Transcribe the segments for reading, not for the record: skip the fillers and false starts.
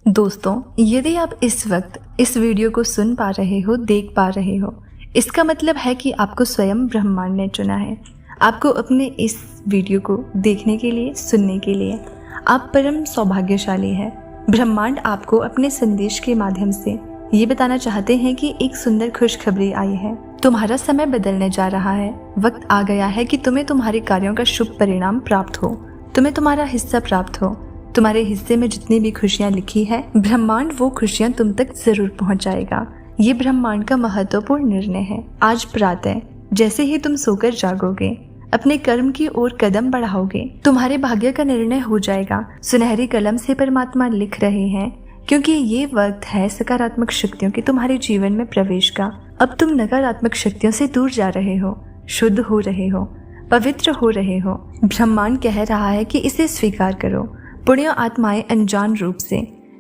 दोस्तों, यदि आप इस वक्त इस वीडियो को सुन पा रहे हो, देख पा रहे हो, इसका मतलब है कि आपको स्वयं ब्रह्मांड ने चुना है। आपको अपने इस वीडियो को देखने के लिए, सुनने के लिए आप परम सौभाग्यशाली हैं। ब्रह्मांड आपको अपने संदेश के माध्यम से ये बताना चाहते हैं कि एक सुंदर खुशखबरी आई है। तुम्हारा समय बदलने जा रहा है। वक्त आ गया है कि तुम्हें तुम्हारे कार्यों का शुभ परिणाम प्राप्त हो, तुम्हें तुम्हारा हिस्सा प्राप्त हो। तुम्हारे हिस्से में जितनी भी खुशियां लिखी है, ब्रह्मांड वो खुशियां तुम तक जरूर पहुंचाएगा। ये ब्रह्मांड का महत्वपूर्ण निर्णय है। आज प्रातः जैसे ही तुम सोकर जागोगे, अपने कर्म की ओर कदम बढ़ाओगे, तुम्हारे भाग्य का निर्णय हो जाएगा। सुनहरी कलम से परमात्मा लिख रहे हैं, क्योंकि ये वक्त है सकारात्मक शक्तियों के तुम्हारे जीवन में प्रवेश का। अब तुम नकारात्मक शक्तियों से दूर जा रहे हो, शुद्ध हो रहे हो, पवित्र हो रहे हो। ब्रह्मांड कह रहा है कि इसे स्वीकार करो। पुण्य आत्माएं अनजान रूप से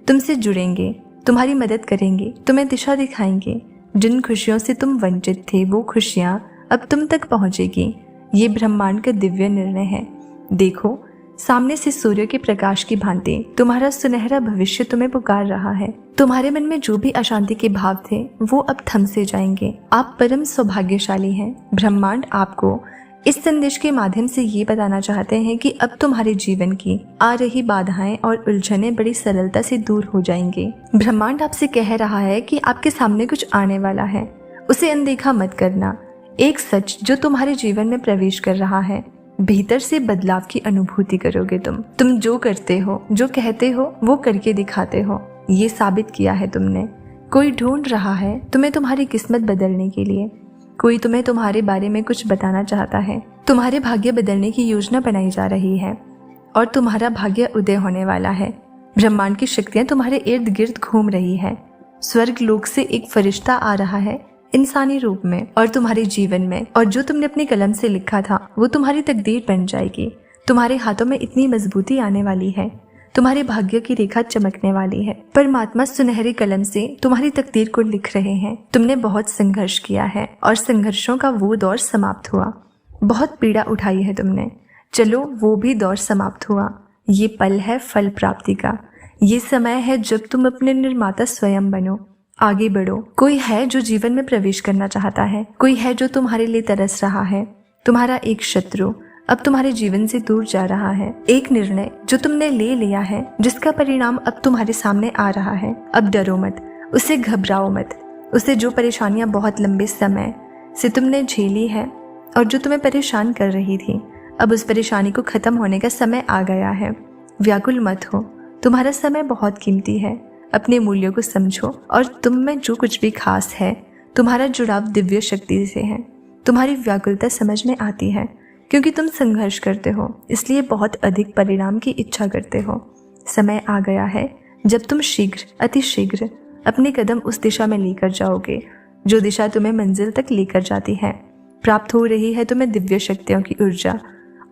तुमसे जुड़ेंगे, तुम्हारी मदद करेंगे, तुम्हें दिशा दिखाएंगे। जिन खुशियों से तुम वंचित थे, वो खुशियां अब तुम तक पहुंचेगी। ये ब्रह्मांड का दिव्य निर्णय है। देखो, सामने से सूर्य के प्रकाश की भांति तुम्हारा सुनहरा भविष्य तुम्हें पुकार रहा है। तुम्हारे मन में जो भी अशांति के भाव थे, वो अब थम से जाएंगे। आप परम सौभाग्यशाली हैं। ब्रह्मांड आपको इस संदेश के माध्यम से ये बताना चाहते हैं कि अब तुम्हारे जीवन की आ रही बाधाएं और उलझनें बड़ी सरलता से दूर हो जाएंगी। ब्रह्मांड आपसे कह रहा है कि आपके सामने कुछ आने वाला है, उसे अनदेखा मत करना। एक सच जो तुम्हारे जीवन में प्रवेश कर रहा है, भीतर से बदलाव की अनुभूति करोगे। तुम जो करते हो, जो कहते हो, वो करके दिखाते हो। ये साबित किया है तुमने। कोई ढूंढ रहा है तुम्हें तुम्हारी किस्मत बदलने के लिए। कोई तुम्हें तुम्हारे बारे में कुछ बताना चाहता है। तुम्हारे भाग्य बदलने की योजना बनाई जा रही है और तुम्हारा भाग्य उदय होने वाला है। ब्रह्मांड की शक्तियां तुम्हारे इर्द गिर्द घूम रही है। स्वर्ग लोक से एक फरिश्ता आ रहा है इंसानी रूप में और तुम्हारे जीवन में, और जो तुमने अपनी कलम से लिखा था वो तुम्हारी तकदीर बन जाएगी। तुम्हारे हाथों में इतनी मजबूती आने वाली है, तुम्हारे भाग्य की रेखा चमकने वाली है। परमात्मा सुनहरी कलम से तुम्हारी तकदीर को लिख रहे हैं। तुमने बहुत संघर्ष किया है और संघर्षों का वो दौर समाप्त हुआ। बहुत पीड़ा उठाई है तुमने, चलो वो भी दौर समाप्त हुआ। ये पल है फल प्राप्ति का। ये समय है जब तुम अपने निर्माता स्वयं बनो। आगे बढ़ो। कोई है जो जीवन में प्रवेश करना चाहता है, कोई है जो तुम्हारे लिए तरस रहा है। तुम्हारा एक शत्रु अब तुम्हारे जीवन से दूर जा रहा है। एक निर्णय जो तुमने ले लिया है, जिसका परिणाम अब तुम्हारे सामने आ रहा है। अब डरो मत, उसे घबराओ मत। उसे जो परेशानियां बहुत लंबे समय से तुमने झेली है और जो तुम्हें परेशान कर रही थी, अब उस परेशानी को खत्म होने का समय आ गया है। व्याकुल मत हो, तुम्हारा समय बहुत कीमती है। अपने मूल्यों को समझो और तुम में जो कुछ भी खास है, तुम्हारा जुड़ाव दिव्य शक्ति से है। तुम्हारी व्याकुलता समझ में आती है, क्योंकि तुम संघर्ष करते हो, इसलिए बहुत अधिक परिणाम की इच्छा करते हो। समय आ गया है जब तुम शीघ्र, अति शीघ्र अपने कदम उस दिशा में लेकर जाओगे जो दिशा तुम्हें मंजिल तक लेकर जाती है। प्राप्त हो रही है तुम्हें दिव्य शक्तियों की ऊर्जा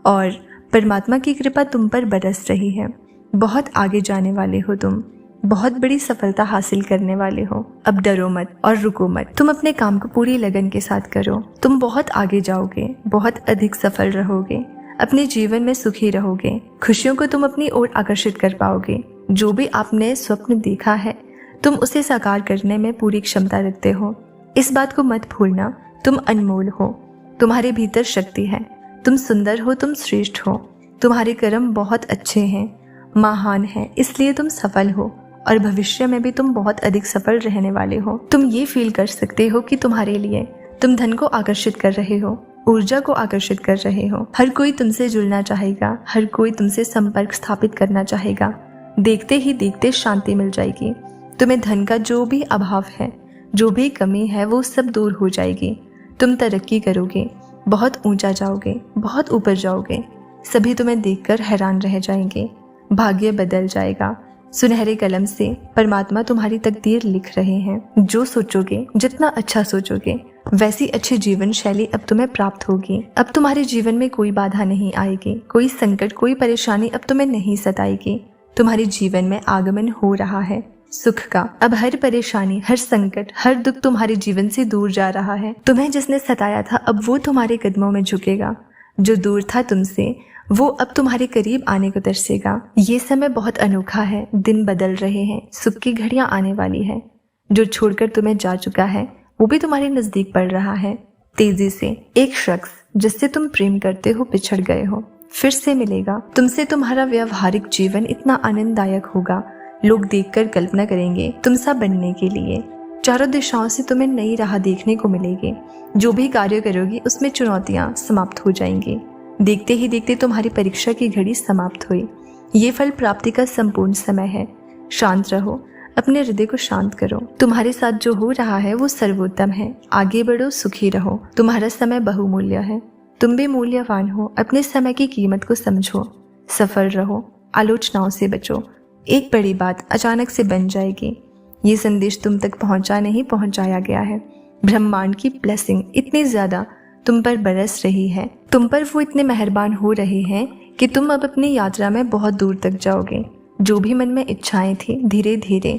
और परमात्मा की कृपा तुम पर बरस रही है। बहुत आगे जाने वाले हो तुम, बहुत बड़ी सफलता हासिल करने वाले हो। अब डरो मत और रुको मत। तुम अपने काम को पूरी लगन के साथ करो। तुम बहुत आगे जाओगे, बहुत अधिक सफल रहोगे, अपने जीवन में सुखी रहोगे। खुशियों को तुम अपनी ओर आकर्षित कर पाओगे। जो भी आपने स्वप्न देखा है, तुम उसे साकार करने में पूरी क्षमता रखते हो। इस बात को मत भूलना, तुम अनमोल हो। तुम्हारे भीतर शक्ति है। तुम सुंदर हो, तुम श्रेष्ठ हो। तुम्हारे कर्म बहुत अच्छे हैं, महान हैं, इसलिए तुम सफल हो और भविष्य में भी तुम बहुत अधिक सफल रहने वाले हो। तुम ये फील कर सकते हो कि तुम्हारे लिए तुम धन को आकर्षित कर रहे हो, ऊर्जा को आकर्षित कर रहे हो। हर कोई तुमसे जुड़ना चाहेगा, हर कोई तुमसे संपर्क स्थापित करना चाहेगा। देखते ही देखते शांति मिल जाएगी। तुम्हें धन का जो भी अभाव है, जो भी कमी है, वो सब दूर हो जाएगी। तुम तरक्की करोगे, बहुत ऊंचा जाओगे, बहुत ऊपर जाओगे। सभी तुम्हें देखकर हैरान रह जाएंगे। भाग्य बदल जाएगा। सुनहरे कलम से परमात्मा तुम्हारी तकदीर लिख रहे हैं। जो सोचोगे, जितना अच्छा सोचोगे, वैसी अच्छी जीवन शैली अब तुम्हें प्राप्त होगी। अब तुम्हारे जीवन में कोई बाधा नहीं आएगी, कोई संकट, कोई परेशानी अब तुम्हें नहीं सताएगी। तुम्हारे जीवन में आगमन हो रहा है सुख का। अब हर परेशानी, हर संकट, हर दुख तुम्हारे जीवन से दूर जा रहा है। तुम्हें जिसने सताया था, अब वो तुम्हारे कदमों में झुकेगा। जो दूर था तुमसे वो अब तुम्हारे करीब आने को तरसेगा। ये समय बहुत अनोखा है, दिन बदल रहे हैं, सुख की घड़ियां आने वाली है। जो छोड़कर तुम्हें जा चुका है वो भी तुम्हारे नजदीक पड़ रहा है। तेजी से एक शख्स जिससे तुम प्रेम करते हो बिछड़ गए हो फिर से मिलेगा। तुमसे तुम्हारा व्यवहारिक जीवन इतना आनंददायक होगा, लोग देखकर कल्पना करेंगे तुम सा बनने के लिए। चारों दिशाओं से तुम्हें नई राह देखने को मिलेगी। जो भी कार्य करोगी उसमें चुनौतियां समाप्त हो जाएंगी। देखते ही देखते तुम्हारी परीक्षा की घड़ी समाप्त हुई। ये फल प्राप्ति का संपूर्ण समय है। शांत रहो, अपने हृदय को शांत करो। तुम्हारे साथ जो हो रहा है वो सर्वोत्तम है। आगे बढ़ो, सुखी रहो। तुम्हारा समय बहुमूल्य है, तुम भी मूल्यवान हो। अपने समय की कीमत को समझो, सफल रहो, आलोचनाओं से बचो। एक बड़ी बात अचानक से बन जाएगी। ये संदेश तुम तक पहुंचा नहीं, पहुंचाया गया है। ब्रह्मांड की ब्लेसिंग इतनी ज्यादा तुम पर बरस रही है, तुम पर वो इतने मेहरबान हो रहे हैं कि तुम अब अपनी यात्रा में बहुत दूर तक जाओगे। जो भी मन में इच्छाएं थी धीरे धीरे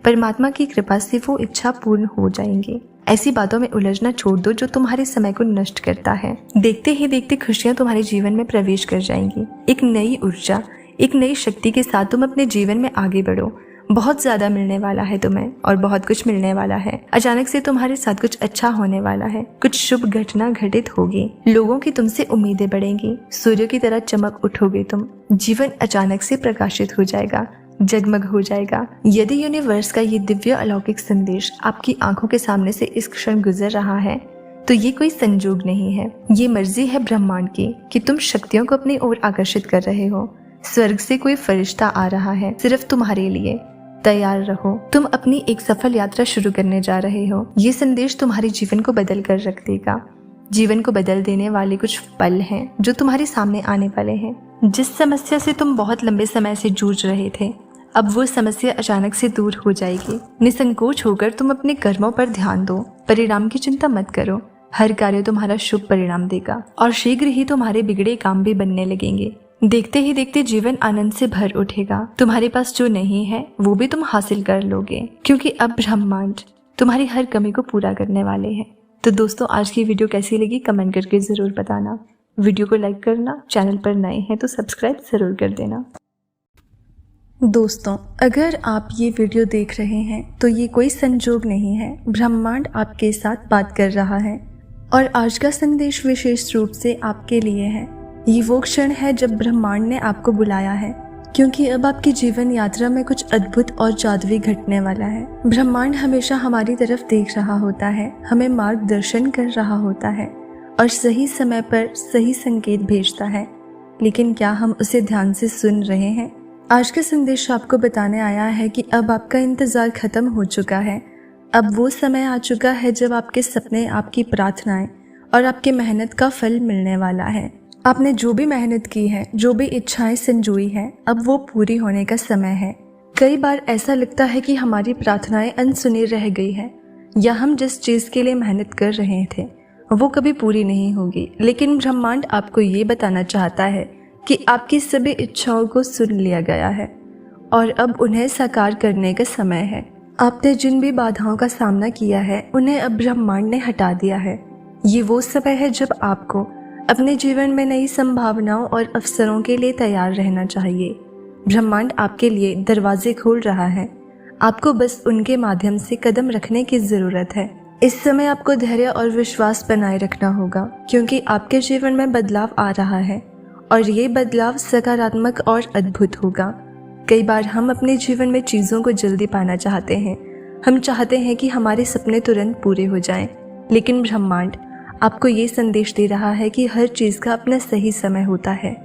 परमात्मा की कृपा से वो इच्छा पूर्ण हो जाएंगी। ऐसी बातों में उलझना छोड़ दो जो तुम्हारे समय को नष्ट करता है। देखते ही देखते खुशियां तुम्हारे जीवन में प्रवेश कर जाएंगी। एक नई ऊर्जा, एक नई शक्ति के साथ तुम अपने जीवन में आगे बढ़ो। बहुत ज्यादा मिलने वाला है तुम्हें और बहुत कुछ मिलने वाला है। अचानक से तुम्हारे साथ कुछ अच्छा होने वाला है, कुछ शुभ घटना घटित होगी। लोगों की तुमसे उम्मीदें बढ़ेंगी, सूर्य की तरह चमक उठोगे तुम। जीवन अचानक से प्रकाशित हो जाएगा, जगमग हो जाएगा। यदि यूनिवर्स का ये दिव्य अलौकिक संदेश आपकी आंखों के सामने से इस क्षण गुजर रहा है तो ये कोई संजोग नहीं है, ये मर्जी है ब्रह्मांड की कि तुम शक्तियों को अपनी ओर आकर्षित कर रहे हो। स्वर्ग से कोई फरिश्ता आ रहा है सिर्फ तुम्हारे लिए। तैयार रहो, तुम अपनी एक सफल यात्रा शुरू करने जा रहे हो। ये संदेश तुम्हारे जीवन को बदल कर रख देगा। जीवन को बदल देने वाले कुछ पल हैं जो तुम्हारे सामने आने वाले हैं। जिस समस्या से तुम बहुत लंबे समय से जूझ रहे थे, अब वो समस्या अचानक से दूर हो जाएगी। निसंकोच होकर तुम अपने कर्मों पर ध्यान दो, परिणाम की चिंता मत करो। हर कार्य तुम्हारा शुभ परिणाम देगा और शीघ्र ही तुम्हारे बिगड़े काम भी बनने लगेंगे। देखते ही देखते जीवन आनंद से भर उठेगा। तुम्हारे पास जो नहीं है वो भी तुम हासिल कर लोगे, क्योंकि अब ब्रह्मांड तुम्हारी हर कमी को पूरा करने वाले हैं। तो दोस्तों, आज की वीडियो कैसी लगी कमेंट करके जरूर बताना। वीडियो को लाइक करना, चैनल पर नए हैं तो सब्सक्राइब जरूर कर देना। दोस्तों, अगर आप ये वीडियो देख रहे हैं तो ये कोई संजोग नहीं है, ब्रह्मांड आपके साथ बात कर रहा है। और आज का संदेश विशेष रूप से आपके लिए है। ये वो क्षण है जब ब्रह्मांड ने आपको बुलाया है, क्योंकि अब आपकी जीवन यात्रा में कुछ अद्भुत और जादुई घटने वाला है। ब्रह्मांड हमेशा हमारी तरफ देख रहा होता है, हमें मार्गदर्शन कर रहा होता है और सही समय पर सही संकेत भेजता है। लेकिन क्या हम उसे ध्यान से सुन रहे हैं? आज का संदेश आपको बताने आया है कि अब आपका इंतजार खत्म हो चुका है। अब वो समय आ चुका है जब आपके सपने, आपकी प्रार्थनाएं और आपकी मेहनत का फल मिलने वाला है। आपने जो भी मेहनत की है, जो भी इच्छाएं संजोई हैं, अब वो पूरी होने का समय है। कई बार ऐसा लगता है कि हमारी प्रार्थनाएं अनसुनी रह गई है, या हम जिस चीज के लिए मेहनत कर रहे थे वो कभी पूरी नहीं होगी। लेकिन ब्रह्मांड आपको ये बताना चाहता है कि आपकी सभी इच्छाओं को सुन लिया गया है और अब उन्हें साकार करने का समय है। आपने जिन भी बाधाओं का सामना किया है उन्हें अब ब्रह्मांड ने हटा दिया है। ये वो समय है जब आपको अपने जीवन में नई संभावनाओं और अवसरों के लिए तैयार रहना चाहिए। ब्रह्मांड आपके लिए दरवाजे खोल रहा है, आपको बस उनके माध्यम से कदम रखने की जरूरत है। इस समय आपको धैर्य और विश्वास बनाए रखना होगा, क्योंकि आपके जीवन में बदलाव आ रहा है और ये बदलाव सकारात्मक और अद्भुत होगा। कई बार हम अपने जीवन में चीज़ों को जल्दी पाना चाहते हैं। हम चाहते हैं कि हमारे सपने तुरंत पूरे हो जाएं, लेकिन ब्रह्मांड आपको ये संदेश दे रहा है कि हर चीज़ का अपना सही समय होता है।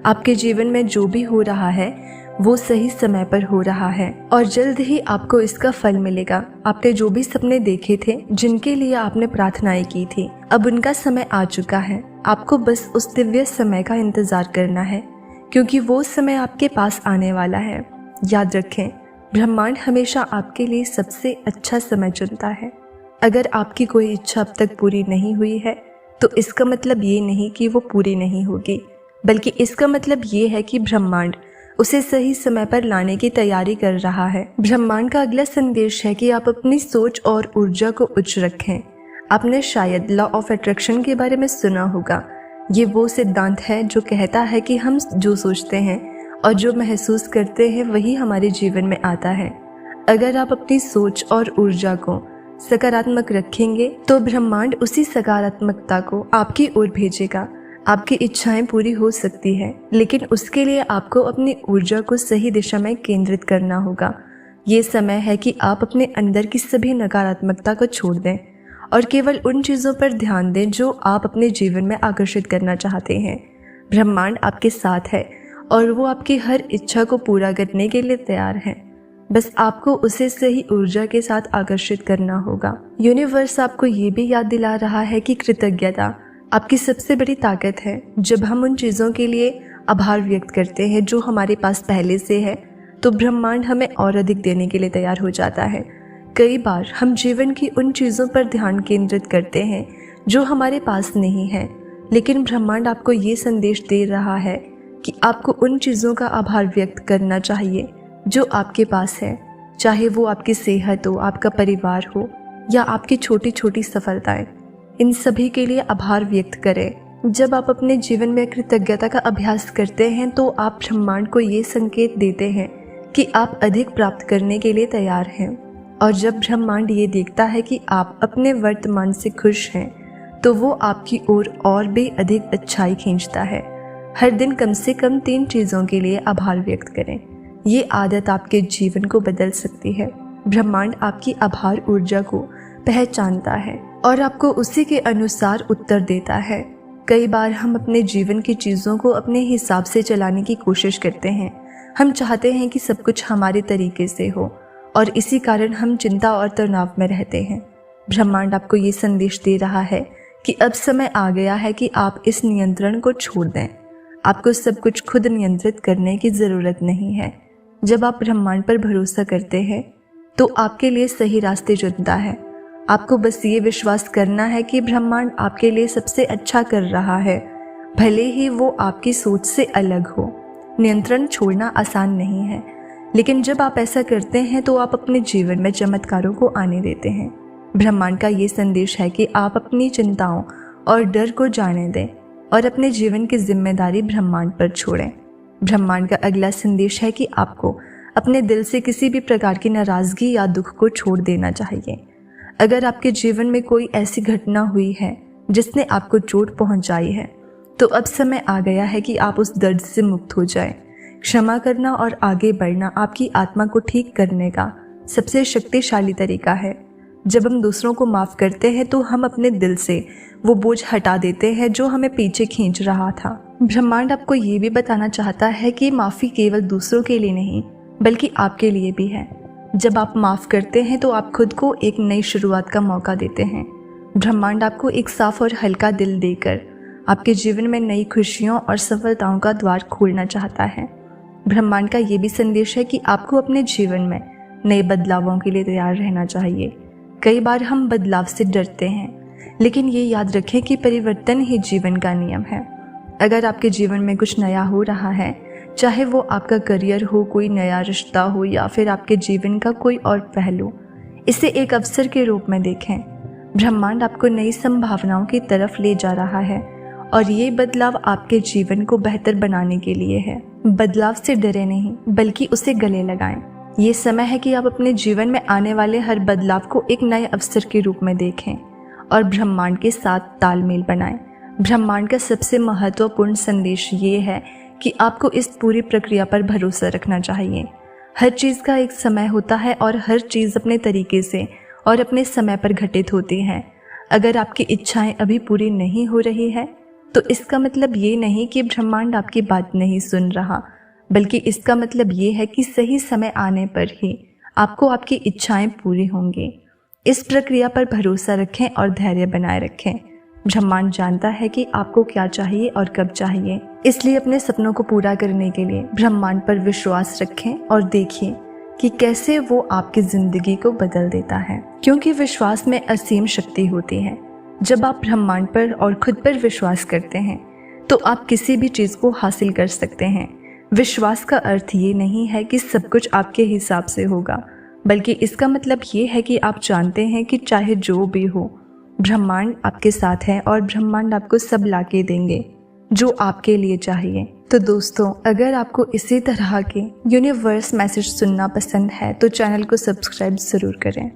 आपके जीवन में जो भी हो रहा है वो सही समय पर हो रहा है और जल्द ही आपको इसका फल मिलेगा। आपने जो भी सपने देखे थे, जिनके लिए आपने प्रार्थनाएं की थी, अब उनका समय आ चुका है। आपको बस उस दिव्य समय का इंतजार करना है, क्योंकि वो समय आपके पास आने वाला है। याद रखें, ब्रह्मांड हमेशा आपके लिए सबसे अच्छा समय चुनता है। अगर आपकी कोई इच्छा अब तक पूरी नहीं हुई है तो इसका मतलब ये नहीं कि वो पूरी नहीं होगी, बल्कि इसका मतलब ये है कि ब्रह्मांड उसे सही समय पर लाने की तैयारी कर रहा है। ब्रह्मांड का अगला संदेश है कि आप अपनी सोच और ऊर्जा को उच्च रखें। आपने शायद लॉ ऑफ अट्रैक्शन के बारे में सुना होगा। ये वो सिद्धांत है जो कहता है कि हम जो सोचते हैं और जो महसूस करते हैं वही हमारे जीवन में आता है। अगर आप अपनी सोच और ऊर्जा को सकारात्मक रखेंगे तो ब्रह्मांड उसी सकारात्मकता को आपकी ओर भेजेगा। आपकी इच्छाएं पूरी हो सकती है, लेकिन उसके लिए आपको अपनी ऊर्जा को सही दिशा में केंद्रित करना होगा। ये समय है कि आप अपने अंदर की सभी नकारात्मकता को छोड़ दें और केवल उन चीज़ों पर ध्यान दें जो आप अपने जीवन में आकर्षित करना चाहते हैं। ब्रह्मांड आपके साथ है और वो आपकी हर इच्छा को पूरा करने के लिए तैयार है। बस आपको उसे सही ऊर्जा के साथ आकर्षित करना होगा। यूनिवर्स आपको ये भी याद दिला रहा है कि कृतज्ञता आपकी सबसे बड़ी ताकत है। जब हम उन चीज़ों के लिए आभार व्यक्त करते हैं जो हमारे पास पहले से है, तो ब्रह्मांड हमें और अधिक देने के लिए तैयार हो जाता है। कई बार हम जीवन की उन चीज़ों पर ध्यान केंद्रित करते हैं जो हमारे पास नहीं है, लेकिन ब्रह्मांड आपको ये संदेश दे रहा है कि आपको उन चीज़ों का आभार व्यक्त करना चाहिए जो आपके पास है, चाहे वो आपकी सेहत हो, आपका परिवार हो या आपकी छोटी छोटी सफलताएं। इन सभी के लिए आभार व्यक्त करें। जब आप अपने जीवन में कृतज्ञता का अभ्यास करते हैं तो आप ब्रह्मांड को ये संकेत देते हैं कि आप अधिक प्राप्त करने के लिए तैयार हैं। और जब ब्रह्मांड ये देखता है कि आप अपने वर्तमान से खुश हैं, तो वो आपकी ओर और भी अधिक अच्छाई खींचता है। हर दिन कम से कम 3 चीज़ों के लिए आभार व्यक्त करें। ये आदत आपके जीवन को बदल सकती है। ब्रह्मांड आपकी आभार ऊर्जा को पहचानता है और आपको उसी के अनुसार उत्तर देता है। कई बार हम अपने जीवन की चीज़ों को अपने हिसाब से चलाने की कोशिश करते हैं। हम चाहते हैं कि सब कुछ हमारे तरीके से हो और इसी कारण हम चिंता और तनाव में रहते हैं। ब्रह्मांड आपको ये संदेश दे रहा है कि अब समय आ गया है कि आप इस नियंत्रण को छोड़ दें। आपको सब कुछ खुद नियंत्रित करने की ज़रूरत नहीं है। जब आप ब्रह्मांड पर भरोसा करते हैं तो आपके लिए सही रास्ते चुनता है। आपको बस ये विश्वास करना है कि ब्रह्मांड आपके लिए सबसे अच्छा कर रहा है, भले ही वो आपकी सोच से अलग हो। नियंत्रण छोड़ना आसान नहीं है, लेकिन जब आप ऐसा करते हैं तो आप अपने जीवन में चमत्कारों को आने देते हैं। ब्रह्मांड का ये संदेश है कि आप अपनी चिंताओं और डर को जाने दें और अपने जीवन की जिम्मेदारी ब्रह्मांड पर छोड़ें। ब्रह्मांड का अगला संदेश है कि आपको अपने दिल से किसी भी प्रकार की नाराज़गी या दुख को छोड़ देना चाहिए। अगर आपके जीवन में कोई ऐसी घटना हुई है जिसने आपको चोट पहुंचाई है, तो अब समय आ गया है कि आप उस दर्द से मुक्त हो जाएं। क्षमा करना और आगे बढ़ना आपकी आत्मा को ठीक करने का सबसे शक्तिशाली तरीका है। जब हम दूसरों को माफ़ करते हैं तो हम अपने दिल से वो बोझ हटा देते हैं जो हमें पीछे खींच रहा था। ब्रह्मांड आपको ये भी बताना चाहता है कि माफ़ी केवल दूसरों के लिए नहीं, बल्कि आपके लिए भी है। जब आप माफ़ करते हैं तो आप खुद को एक नई शुरुआत का मौका देते हैं। ब्रह्मांड आपको एक साफ और हल्का दिल देकर आपके जीवन में नई खुशियों और सफलताओं का द्वार खोलना चाहता है। ब्रह्मांड का ये भी संदेश है कि आपको अपने जीवन में नए बदलावों के लिए तैयार रहना चाहिए। कई बार हम बदलाव से डरते हैं, लेकिन ये याद रखें कि परिवर्तन ही जीवन का नियम है। अगर आपके जीवन में कुछ नया हो रहा है, चाहे वो आपका करियर हो, कोई नया रिश्ता हो या फिर आपके जीवन का कोई और पहलू, इसे एक अवसर के रूप में देखें। ब्रह्मांड आपको नई संभावनाओं की तरफ ले जा रहा है और ये बदलाव आपके जीवन को बेहतर बनाने के लिए है। बदलाव से डरे नहीं, बल्कि उसे गले लगाएं। ये समय है कि आप अपने जीवन में आने वाले हर बदलाव को एक नए अवसर के रूप में देखें और ब्रह्मांड के साथ तालमेल बनाएं। ब्रह्मांड का सबसे महत्वपूर्ण संदेश ये है कि आपको इस पूरी प्रक्रिया पर भरोसा रखना चाहिए। हर चीज़ का एक समय होता है और हर चीज़ अपने तरीके से और अपने समय पर घटित होती है। अगर आपकी इच्छाएं अभी पूरी नहीं हो रही है, तो इसका मतलब ये नहीं कि ब्रह्मांड आपकी बात नहीं सुन रहा, बल्कि इसका मतलब ये है कि सही समय आने पर ही आपको आपकी इच्छाएं पूरी होंगी। इस प्रक्रिया पर भरोसा रखें और धैर्य बनाए रखें। ब्रह्मांड जानता है कि आपको क्या चाहिए और कब चाहिए, इसलिए अपने सपनों को पूरा करने के लिए ब्रह्मांड पर विश्वास रखें और देखिए कि कैसे वो आपकी जिंदगी को बदल देता है, क्योंकि विश्वास में असीम शक्ति होती है। जब आप ब्रह्मांड पर और खुद पर विश्वास करते हैं तो आप किसी भी चीज़ को हासिल कर सकते हैं। विश्वास का अर्थ ये नहीं है कि सब कुछ आपके हिसाब से होगा, बल्कि इसका मतलब ये है कि आप जानते हैं कि चाहे जो भी हो, ब्रह्मांड आपके साथ है और ब्रह्मांड आपको सब लाके देंगे। जो आपके लिए चाहिए। तो दोस्तों, अगर आपको इसी तरह के यूनिवर्स मैसेज सुनना पसंद है तो चैनल को सब्सक्राइब ज़रूर करें।